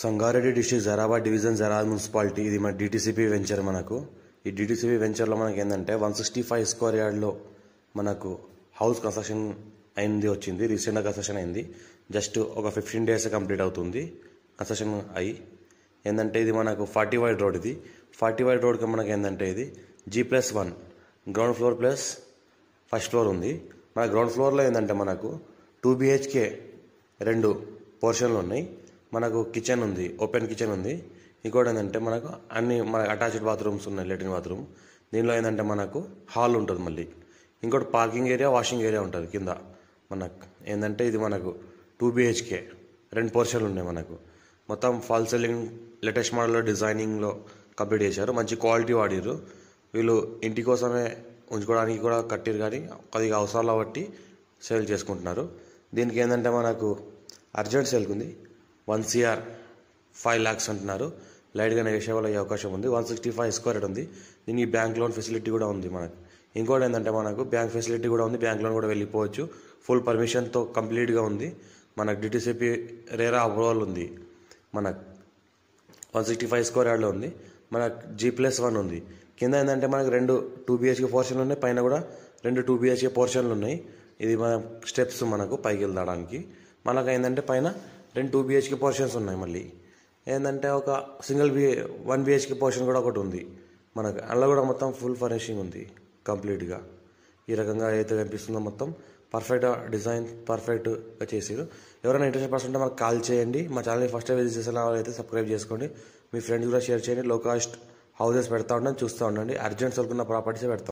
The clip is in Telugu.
Sangareddy district Zaheerabad division Zaheerabad municipality ఇది మన డిటిసిపి వెంచర్. మనకు ఈ డిటిసిపి వెంచర్లో మనకి ఏంటంటే 165 స్క్వేర్ యార్డ్లో మనకు హౌస్ కన్స్ట్రక్షన్ అయింది, వచ్చింది రీసెంట్గా కన్స్ట్రక్షన్ అయింది. జస్ట్ ఒక 15 days కంప్లీట్ అవుతుంది కన్స్ట్రక్షన్ అయ్యి. ఏంటంటే ఇది మనకు 40 వైడ్ రోడ్. ఇది 40 వైడ్ రోడ్కి మనకి ఏంటంటే ఇది G+1 ground floor plus first floor ఉంది. మన గ్రౌండ్ ఫ్లోర్లో ఏంటంటే మనకు 2 BHK 2 పోర్షన్లు ఉన్నాయి. మనకు కిచెన్ ఉంది, ఓపెన్ కిచెన్ ఉంది. ఇంకోటి ఏంటంటే మనకు అన్ని మన అటాచ్డ్ బాత్రూమ్స్ ఉన్నాయి, లెట్రిన్ బాత్రూమ్. దీనిలో ఏంటంటే మనకు హాల్ ఉంటుంది. మళ్ళీ ఇంకోటి పార్కింగ్ ఏరియా, వాషింగ్ ఏరియా ఉంటుంది కింద. మనకు ఏంటంటే ఇది మనకు 2 BHK 2 పోర్షన్లు ఉన్నాయి. మనకు మొత్తం ఫాల్ సీలింగ్ లేటెస్ట్ మోడల్లో డిజైనింగ్లో కంప్లీట్ చేశారు. మంచి క్వాలిటీ వాడిరు వీళ్ళు. ఇంటి కోసమే ఉంచుకోవడానికి కూడా కట్టిరు, కానీ కొద్దిగా అవసరాలు బట్టి సేల్ చేసుకుంటున్నారు. దీనికి ఏంటంటే మనకు అర్జెంట్ సేల్కి ఉంది. 1 CR 5 lakhs అంటున్నారు. లైట్గా నెగోషియబుల్ అయ్యే అవకాశం ఉంది. 165 స్క్వేర్ యార్డ్ ఉంది. దీనికి బ్యాంక్ లోన్ ఫెసిలిటీ కూడా ఉంది మనకు. ఇంకోటి ఏంటంటే మనకు బ్యాంక్ ఫెసిలిటీ కూడా ఉంది, బ్యాంక్ లోన్ కూడా వెళ్ళిపోవచ్చు. ఫుల్ పర్మిషన్తో కంప్లీట్గా ఉంది. మనకు డిటిసిపి రేరా అప్రూవల్ ఉంది. మనకు 165 స్క్వేర్ యార్డ్లో ఉంది. మనకు G+1 ఉంది. కింద ఏంటంటే మనకు 2 BHK పోర్షన్లు ఉన్నాయి, పైన కూడా 2 BHK పోర్షన్లు ఉన్నాయి. ఇది మన స్టెప్స్ మనకు పైకి వెళ్ళడానికి. మనకు ఏంటంటే పైన 2 BHK పోర్షన్స్ ఉన్నాయి. మళ్ళీ ఏంటంటే ఒక 1 BHK పోర్షన్ కూడా ఒకటి ఉంది మనకు. అందులో కూడా మొత్తం ఫుల్ ఫర్నిషింగ్ ఉంది కంప్లీట్గా. ఈ రకంగా అయితే కనిపిస్తుందో మొత్తం పర్ఫెక్ట్గా డిజైన్ పర్ఫెక్ట్గా చేసారు. ఎవరైనా ఇంట్రెస్ట్ పర్సన్ ఉంటే మనకు కాల్ చేయండి. మా ఛానల్ని ఫస్ట్ టైం విజిట్ చేసిన వాళ్ళైతే సబ్స్క్రైబ్ చేసుకోండి. మీ ఫ్రెండ్స్ కూడా షేర్ చేయండి. లో కాస్ట్ హౌసెస్ పెడతా ఉండండి, చూస్తూ ఉండండి. అర్జెంట్ సరుకున్న ప్రాపర్టీసే పెడతాం.